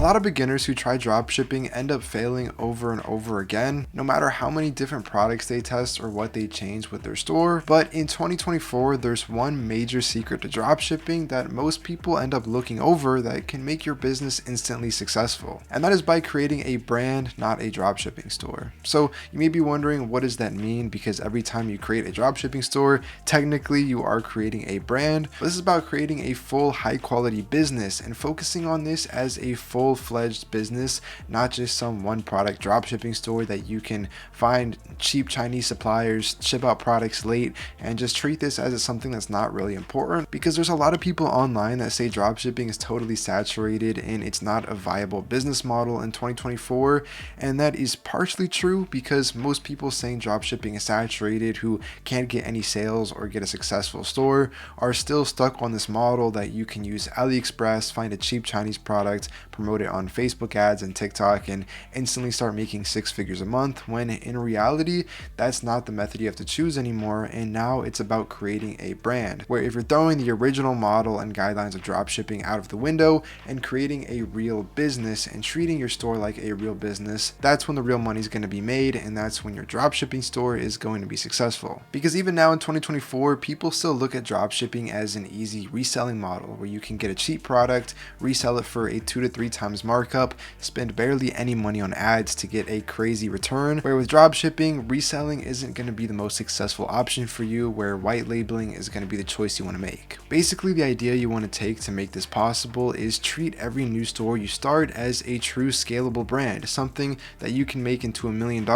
A lot of beginners who try dropshipping end up failing over and over again, no matter how many different products they test or what they change with their store. But in 2024, there's one major secret to dropshipping that most people end up looking over that can make your business instantly successful. And that is by creating a brand, not a dropshipping store. So you may be wondering, what does that mean? Because every time you create a dropshipping store, technically you are creating a brand. But this is about creating a full high quality business and focusing on this as a full-fledged business, not just some one product dropshipping store that you can find cheap Chinese suppliers, ship out products late, and just treat this as something that's not really important. Because there's a lot of people online that say dropshipping is totally saturated and it's not a viable business model in 2024, and that is partially true because most people saying dropshipping is saturated who can't get any sales or get a successful store are still stuck on this model that you can use AliExpress, find a cheap Chinese product, promote it on Facebook ads and TikTok, and instantly start making 6 figures a month, when in reality that's not the method you have to choose anymore. And now it's about creating a brand, where if you're throwing the original model and guidelines of dropshipping out of the window and creating a real business and treating your store like a real business, that's when the real money is going to be made, and that's when your dropshipping store is going to be successful. Because even now in 2024, people still look at dropshipping as an easy reselling model where you can get a cheap product, resell it for a 2 to 3 times markup, spend barely any money on ads to get a crazy return. Where with dropshipping, reselling isn't going to be the most successful option for you, where white labeling is going to be the choice you want to make. Basically, the idea you want to take to make this possible is treat every new store you start as a true scalable brand, something that you can make into $1 million,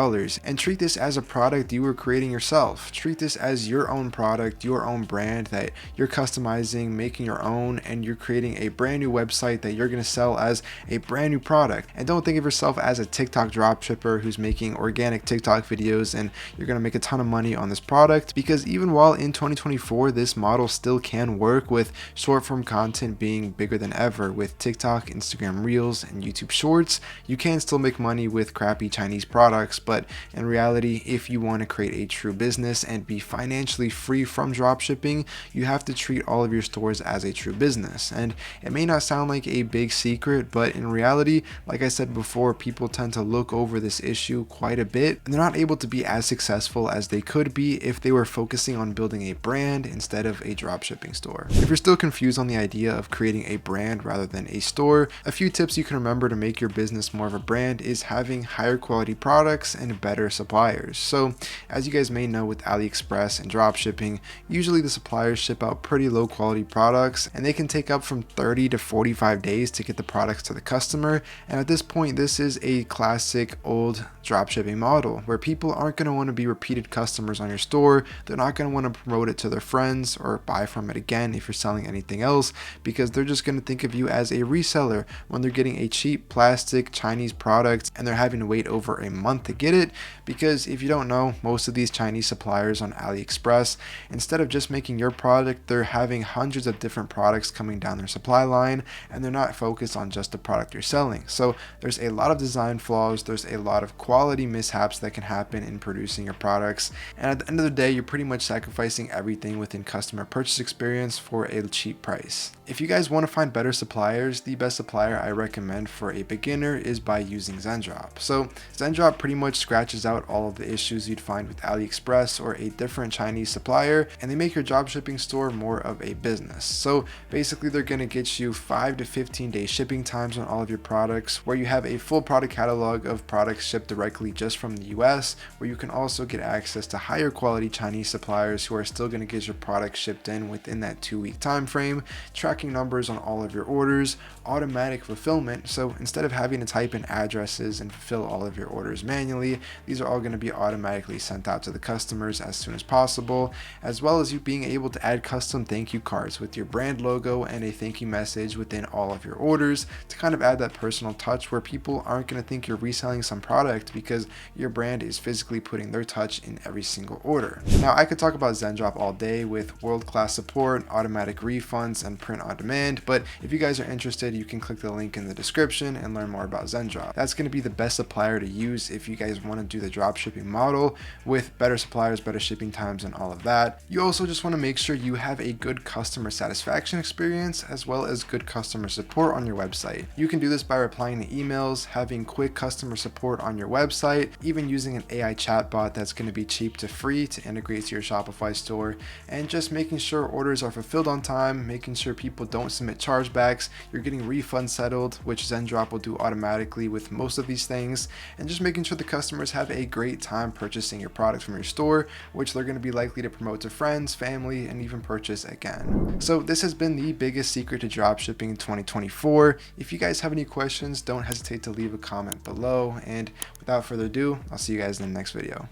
and treat this as a product you were creating yourself. Treat this as your own product, your own brand that you're customizing, making your own, and you're creating a brand new website that you're going to sell as a brand new product. And don't think of yourself as a TikTok dropshipper who's making organic TikTok videos and you're going to make a ton of money on this product, because even while in 2024 this model still can work, with short form content being bigger than ever with TikTok, Instagram Reels, and YouTube Shorts, you can still make money with crappy Chinese products. But in reality, if you want to create a true business and be financially free from dropshipping, you have to treat all of your stores as a true business. And it may not sound like a big secret, but in reality, like I said before, people tend to look over this issue quite a bit, and they're not able to be as successful as they could be if they were focusing on building a brand instead of a dropshipping store. If you're still confused on the idea of creating a brand rather than a store, a few tips you can remember to make your business more of a brand is having higher quality products and better suppliers. So as you guys may know, with AliExpress and dropshipping, usually the suppliers ship out pretty low quality products, and they can take up from 30 to 45 days to get the products to the customer. And at this point, this is a classic old dropshipping model where people aren't going to want to be repeated customers on your store. They're not going to want to promote it to their friends or buy from it again if you're selling anything else, because they're just going to think of you as a reseller when they're getting a cheap plastic Chinese product and they're having to wait over a month to get it. Because if you don't know, most of these Chinese suppliers on AliExpress, instead of just making your product, they're having hundreds of different products coming down their supply line, and they're not focused on just the product you're selling. So there's a lot of design flaws, there's a lot of quality mishaps that can happen in producing your products, and at the end of the day, you're pretty much sacrificing everything within customer purchase experience for a cheap price. If you guys want to find better suppliers, the best supplier I recommend for a beginner is by using Zendrop. So Zendrop pretty much scratches out all of the issues you'd find with AliExpress or a different Chinese supplier, and they make your dropshipping store more of a business. So basically, they're going to get you 5 to 15 day shipping times on all of your products, where you have a full product catalog of products shipped directly just from the US, where you can also get access to higher quality Chinese suppliers who are still going to get your product shipped in within that 2-week time frame, tracking numbers on all of your orders, automatic fulfillment. So instead of having to type in addresses and fulfill all of your orders manually, these are all going to be automatically sent out to the customers as soon as possible, as well as you being able to add custom thank you cards with your brand logo and a thank you message within all of your orders to kind of add that personal touch where people aren't going to think you're reselling some product, because your brand is physically putting their touch in every single order. Now, I could talk about Zendrop all day with world-class support, automatic refunds, and print on demand, but if you guys are interested, you can click the link in the description and learn more about Zendrop. That's going to be the best supplier to use if you guys want to do the dropshipping model with better suppliers, better shipping times, and all of that. You also just want to make sure you have a good customer satisfaction experience as well as good customer support on your website, You can do this by replying to emails, having quick customer support on your website, even using an AI chatbot that's going to be cheap to free to integrate to your Shopify store, and just making sure orders are fulfilled on time, making sure people don't submit chargebacks, you're getting refunds settled, which Zendrop will do automatically with most of these things, and just making sure the customers have a great time purchasing your products from your store, which they're going to be likely to promote to friends, family, and even purchase again. So this has been the biggest secret to dropshipping in 2024. If you guys have any questions, don't hesitate to leave a comment below, and without further ado, I'll see you guys in the next video.